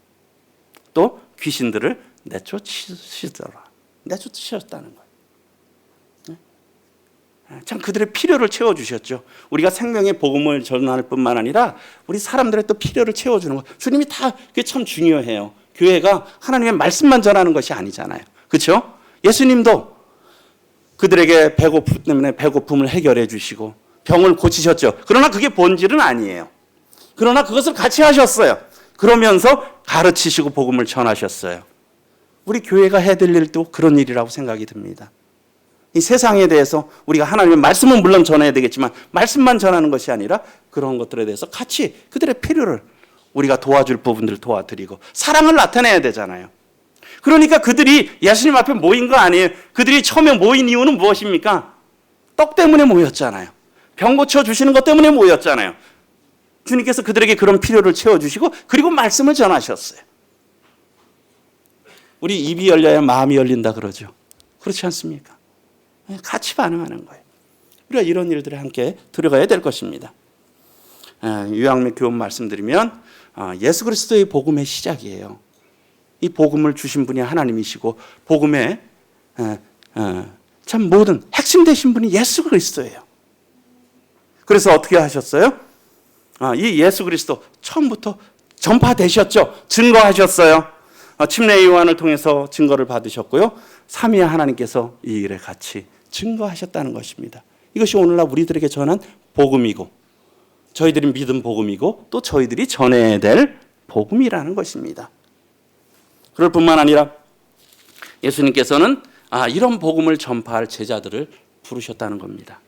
또 귀신들을 내쫓으셨다는 거예요. 참 그들의 필요를 채워주셨죠. 우리가 생명의 복음을 전할 뿐만 아니라 우리 사람들의 또 필요를 채워주는 거, 주님이 다 그게 참 중요해요. 교회가 하나님의 말씀만 전하는 것이 아니잖아요. 그렇죠? 예수님도 그들에게 배고픔 때문에 배고픔을 해결해 주시고 병을 고치셨죠. 그러나 그게 본질은 아니에요. 그러나 그것을 같이 하셨어요. 그러면서 가르치시고 복음을 전하셨어요. 우리 교회가 해야 될 일도 그런 일이라고 생각이 듭니다. 이 세상에 대해서 우리가 하나님의 말씀은 물론 전해야 되겠지만 말씀만 전하는 것이 아니라 그런 것들에 대해서 같이 그들의 필요를 우리가 도와줄 부분들을 도와드리고 사랑을 나타내야 되잖아요. 그러니까 그들이 예수님 앞에 모인 거 아니에요. 그들이 처음에 모인 이유는 무엇입니까? 떡 때문에 모였잖아요. 병 고쳐주시는 것 때문에 모였잖아요. 주님께서 그들에게 그런 필요를 채워주시고 그리고 말씀을 전하셨어요. 우리 입이 열려야 마음이 열린다 그러죠. 그렇지 않습니까? 같이 반응하는 거예요. 우리가 이런 일들을 함께 들어가야 될 것입니다. 유양매 교훈 말씀드리면 예수 그리스도의 복음의 시작이에요. 이 복음을 주신 분이 하나님이시고 복음의 참 모든 핵심 되신 분이 예수 그리스도예요. 그래서 어떻게 하셨어요? 이 예수 그리스도 처음부터 전파되셨죠. 증거하셨어요. 침례 요한을 통해서 증거를 받으셨고요. 삼위의 하나님께서 이 일에 같이 증거하셨다는 것입니다. 이것이 오늘날 우리들에게 전한 복음이고 저희들이 믿은 복음이고 또 저희들이 전해야 될 복음이라는 것입니다. 그럴 뿐만 아니라 예수님께서는 이런 복음을 전파할 제자들을 부르셨다는 겁니다.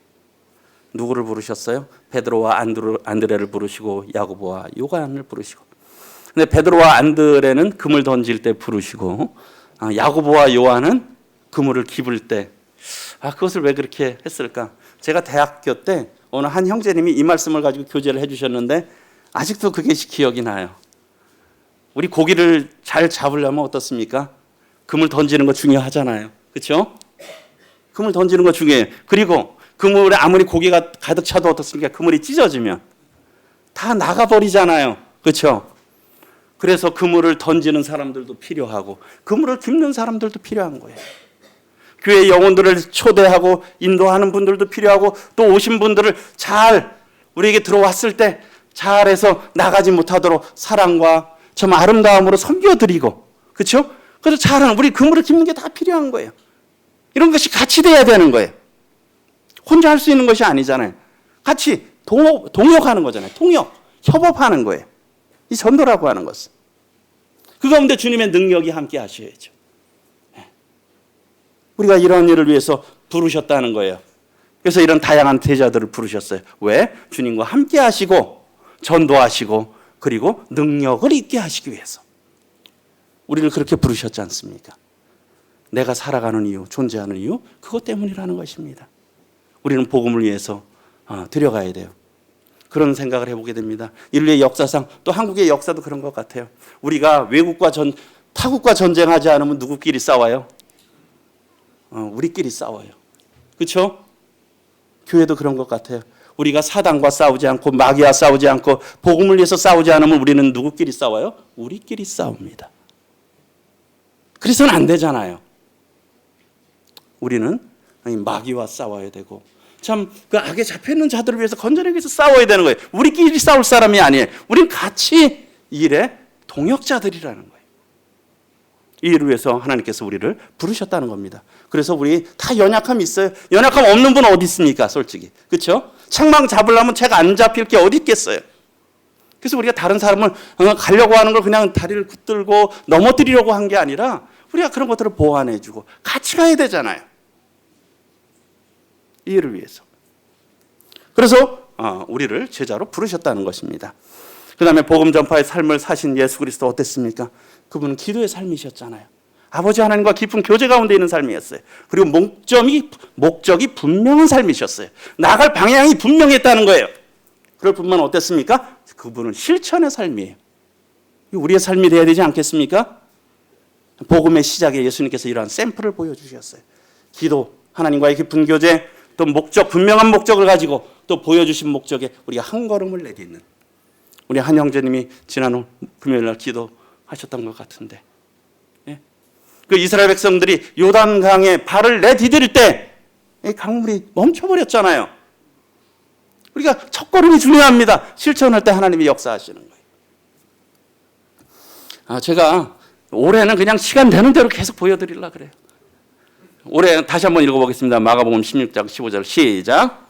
누구를 부르셨어요? 베드로와 안드레를 부르시고 야고보와 요한을 부르시고. 근데 베드로와 안드레는 그물 던질 때 부르시고 야고보와 요한은 그물을 깁을 때 그것을 왜 그렇게 했을까? 제가 대학교 때 어느 한 형제님이 이 말씀을 가지고 교제를 해주셨는데 아직도 그게 기억이 나요. 우리 고기를 잘 잡으려면 어떻습니까? 그물 던지는 거 중요하잖아요. 그렇죠? 그물 던지는 거 중요해요. 그리고 그물에 아무리 고기가 가득 차도 어떻습니까? 그물이 찢어지면 다 나가버리잖아요. 그렇죠? 그래서 그물을 던지는 사람들도 필요하고 그물을 깁는 사람들도 필요한 거예요. 교회 영혼들을 초대하고 인도하는 분들도 필요하고 또 오신 분들을 잘 우리에게 들어왔을 때 잘해서 나가지 못하도록 사랑과 참 아름다움으로 섬겨드리고 그렇죠? 그래서 잘하는 우리 그물을 깁는 게 다 필요한 거예요. 이런 것이 같이 돼야 되는 거예요. 혼자 할 수 있는 것이 아니잖아요. 같이 동역하는 거잖아요. 동역, 협업하는 거예요. 이 전도라고 하는 것은. 그 가운데 주님의 능력이 함께 하셔야죠. 우리가 이런 일을 위해서 부르셨다는 거예요. 그래서 이런 다양한 제자들을 부르셨어요. 왜? 주님과 함께 하시고 전도하시고 그리고 능력을 있게 하시기 위해서. 우리를 그렇게 부르셨지 않습니까? 내가 살아가는 이유, 존재하는 이유 그것 때문이라는 것입니다. 우리는 복음을 위해서 들여가야 돼요. 그런 생각을 해보게 됩니다. 인류의 역사상 또 한국의 역사도 그런 것 같아요. 우리가 타국과 전쟁하지 않으면 누구끼리 싸워요? 우리끼리 싸워요. 그렇죠? 교회도 그런 것 같아요. 우리가 사단과 싸우지 않고 마귀와 싸우지 않고 복음을 위해서 싸우지 않으면 우리는 누구끼리 싸워요? 우리끼리 싸웁니다. 그래서는 안 되잖아요. 우리는 마귀와 싸워야 되고 참 그 악에 잡혀있는 자들을 위해서 건져내기 위해서 싸워야 되는 거예요. 우리끼리 싸울 사람이 아니에요. 우린 같이 일에 동역자들이라는 거예요. 이 일을 위해서 하나님께서 우리를 부르셨다는 겁니다. 그래서 우리 다 연약함이 있어요. 연약함 없는 분은 어디 있습니까? 솔직히. 그렇죠? 책망 잡으려면 책 안 잡힐 게 어디 있겠어요. 그래서 우리가 다른 사람을 가려고 하는 걸 그냥 다리를 붙들고 넘어뜨리려고 한 게 아니라 우리가 그런 것들을 보완해주고 같이 가야 되잖아요. 이 일을 위해서. 그래서 우리를 제자로 부르셨다는 것입니다. 그 다음에 복음 전파의 삶을 사신 예수 그리스도 어땠습니까? 그분은 기도의 삶이셨잖아요. 아버지 하나님과 깊은 교제 가운데 있는 삶이었어요. 그리고 목적이 분명한 삶이셨어요. 나갈 방향이 분명했다는 거예요. 그럴 뿐만 어땠습니까? 그분은 실천의 삶이에요. 우리의 삶이 되어야 되지 않겠습니까? 복음의 시작에 예수님께서 이러한 샘플을 보여주셨어요. 기도, 하나님과의 깊은 교제, 또 분명한 목적을 가지고 또 보여주신 목적에 우리가 한 걸음을 내딛는 우리 한 형제님이 지난 금요일 날 기도하셨던 것 같은데 그 이스라엘 백성들이 요단강에 발을 내디딜 때 강물이 멈춰버렸잖아요. 우리가 첫걸음이 중요합니다. 실천할 때 하나님이 역사하시는 거예요. 제가 올해는 그냥 시간 되는 대로 계속 보여드리려고 그래요. 올해 다시 한번 읽어보겠습니다. 마가복음 16장 15절 시작.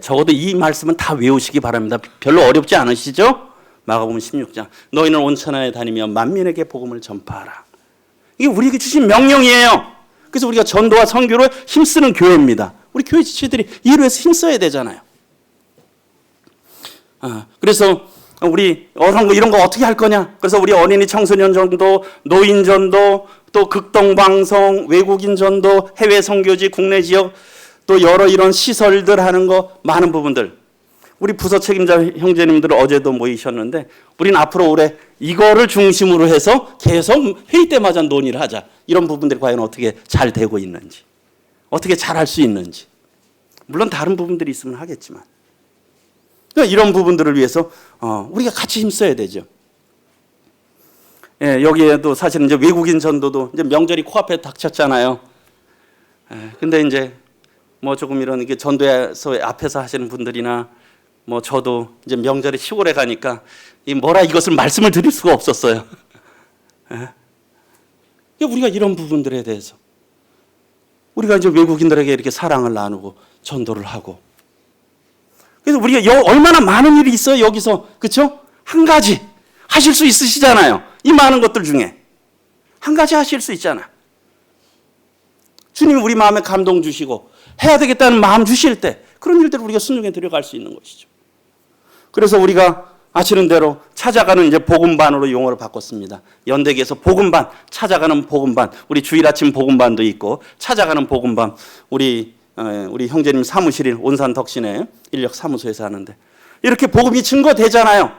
적어도 이 말씀은 다 외우시기 바랍니다. 별로 어렵지 않으시죠? 마가복음 16장. 너희는 온 천하에 다니며 만민에게 복음을 전파하라. 이게 우리에게 주신 명령이에요. 그래서 우리가 전도와 선교를 힘쓰는 교회입니다. 우리 교회 지체들이 이를 위해서 힘써야 되잖아요. 그래서 우리 이런 거 어떻게 할 거냐? 그래서 우리 어린이 청소년 전도, 노인 전도, 또 극동 방송, 외국인 전도, 해외 선교지, 국내 지역 또 여러 이런 시설들 하는 거 많은 부분들. 우리 부서 책임자 형제님들 어제도 모이셨는데 우리는 앞으로 올해 이거를 중심으로 해서 계속 회의 때마다 논의를 하자. 이런 부분들이 과연 어떻게 잘 되고 있는지, 어떻게 잘 할 수 있는지. 물론 다른 부분들이 있으면 하겠지만 그러니까 이런 부분들을 위해서 우리가 같이 힘써야 되죠. 여기에도 사실은 이제 외국인 전도도 이제 명절이 코앞에 닥쳤잖아요. 근데 이제 뭐 조금 이런 게 전도에서 앞에서 하시는 분들이나 뭐 저도 이제 명절에 시골에 가니까 이것을 말씀을 드릴 수가 없었어요. 우리가 이런 부분들에 대해서 우리가 이제 외국인들에게 이렇게 사랑을 나누고 전도를 하고 그래서 우리가 얼마나 많은 일이 있어요, 여기서. 그렇죠? 한 가지 하실 수 있으시잖아요. 이 많은 것들 중에 한 가지 하실 수 있잖아. 주님이 우리 마음에 감동 주시고 해야 되겠다는 마음 주실 때 그런 일들을 우리가 순종해 들어갈 수 있는 것이죠. 그래서 우리가 아시는 대로 찾아가는 이제 복음반으로 용어를 바꿨습니다. 연대기에서 복음반, 찾아가는 복음반, 우리 주일 아침 복음반도 있고 찾아가는 복음반, 우리 형제님 사무실인 온산 덕신의 인력 사무소에서 하는데 이렇게 복음이 증거되잖아요.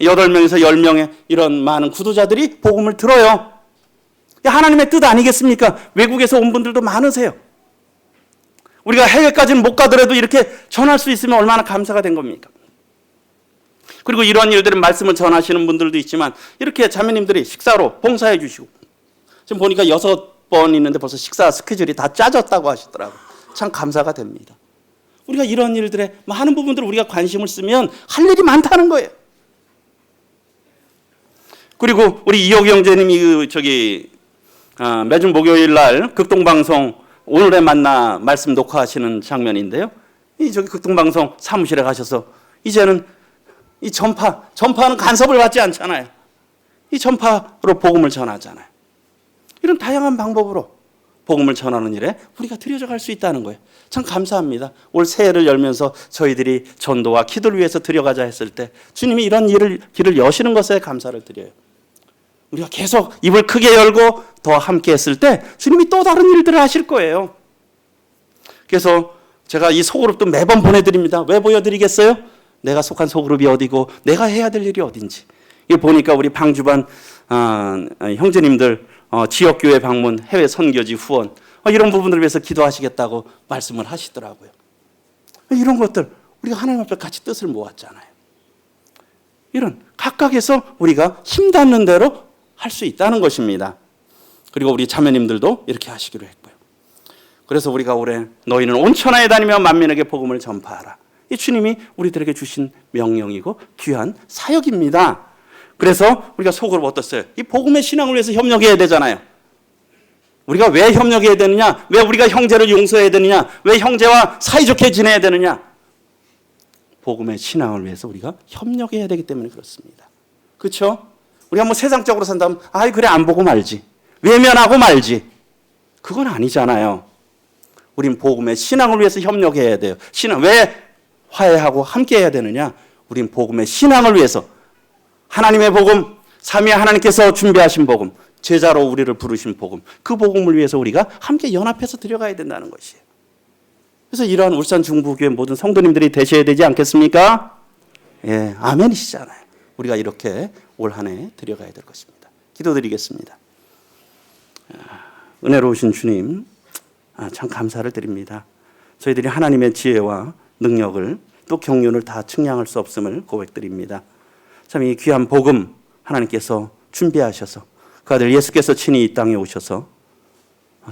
8명에서 10명의 이런 많은 구도자들이 복음을 들어요. 하나님의 뜻 아니겠습니까? 외국에서 온 분들도 많으세요. 우리가 해외까지는 못 가더라도 이렇게 전할 수 있으면 얼마나 감사가 된 겁니까? 그리고 이러한 일들은 말씀을 전하시는 분들도 있지만 이렇게 자매님들이 식사로 봉사해 주시고 지금 보니까 6번 있는데 벌써 식사 스케줄이 다 짜졌다고 하시더라고요. 참 감사가 됩니다. 우리가 이런 일들에 많은 부분들을 우리가 관심을 쓰면 할 일이 많다는 거예요. 그리고 우리 이혁 형제님이 매주 목요일 날 극동방송 오늘의 만나 말씀 녹화하시는 장면인데요. 극동방송 사무실에 가셔서 이제는 이 전파는 간섭을 받지 않잖아요. 이 전파로 복음을 전하잖아요. 이런 다양한 방법으로 복음을 전하는 일에 우리가 들여져 갈 수 있다는 거예요. 참 감사합니다. 올 새해를 열면서 저희들이 전도와 기도를 위해서 들여가자 했을 때 주님이 이런 길을 여시는 것에 감사를 드려요. 우리가 계속 입을 크게 열고 더 함께 했을 때 주님이 또 다른 일들을 하실 거예요. 그래서 제가 이 소그룹도 매번 보내드립니다. 왜 보여드리겠어요? 내가 속한 소그룹이 어디고 내가 해야 될 일이 어딘지. 이거 보니까 우리 방주반 형제님들 지역교회 방문, 해외 선교지 후원 이런 부분들을 위해서 기도하시겠다고 말씀을 하시더라고요. 이런 것들 우리가 하나님 앞에 같이 뜻을 모았잖아요. 이런 각각에서 우리가 힘 닿는 대로 할 수 있다는 것입니다. 그리고 우리 자매님들도 이렇게 하시기로 했고요. 그래서 우리가 올해 너희는 온 천하에 다니며 만민에게 복음을 전파하라. 이 주님이 우리들에게 주신 명령이고 귀한 사역입니다. 그래서 우리가 속으로 어떻어요? 이 복음의 신앙을 위해서 협력해야 되잖아요. 우리가 왜 협력해야 되느냐? 왜 우리가 형제를 용서해야 되느냐? 왜 형제와 사이좋게 지내야 되느냐? 복음의 신앙을 위해서 우리가 협력해야 되기 때문에 그렇습니다. 그렇죠? 우리가 뭐 세상적으로 산다면 그래 안 보고 말지. 외면하고 말지. 그건 아니잖아요. 우린 복음의 신앙을 위해서 협력해야 돼요. 신앙 왜 화해하고 함께 해야 되느냐? 우린 복음의 신앙을 위해서 하나님의 복음, 삼위 하나님께서 준비하신 복음, 제자로 우리를 부르신 복음, 그 복음을 위해서 우리가 함께 연합해서 들여가야 된다는 것이에요. 그래서 이러한 울산 중부교회 모든 성도님들이 되셔야 되지 않겠습니까? 예, 아멘이시잖아요. 우리가 이렇게 올 한 해 들여가야 될 것입니다. 기도드리겠습니다. 은혜로우신 주님, 참 감사를 드립니다. 저희들이 하나님의 지혜와 능력을 또 경륜을 다 측량할 수 없음을 고백드립니다. 참 이 귀한 복음 하나님께서 준비하셔서 그 아들 예수께서 친히 이 땅에 오셔서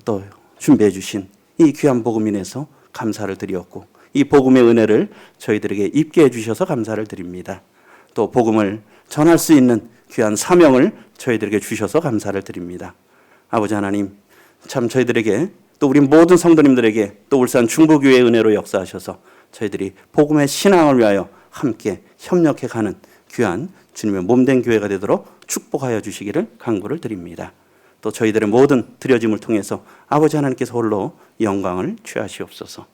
또 준비해 주신 이 귀한 복음 인해서 감사를 드렸고 이 복음의 은혜를 저희들에게 입게 해주셔서 감사를 드립니다. 또 복음을 전할 수 있는 귀한 사명을 저희들에게 주셔서 감사를 드립니다. 아버지 하나님, 참 저희들에게 또 우리 모든 성도님들에게 또 울산 중부교회의 은혜로 역사하셔서 저희들이 복음의 신앙을 위하여 함께 협력해 가는 귀한 주님의 몸된 교회가 되도록 축복하여 주시기를 간구를 드립니다. 또 저희들의 모든 드려짐을 통해서 아버지 하나님께서 홀로 영광을 취하시옵소서.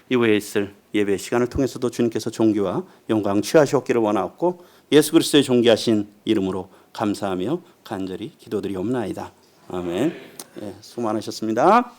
이후에 있을 예배 시간을 통해서도 주님께서 존귀와 영광 취하시옵기를 원하옵고 예수 그리스도의 존귀하신 이름으로 감사하며 간절히 기도드리옵나이다. 아멘. 수고 많으셨습니다.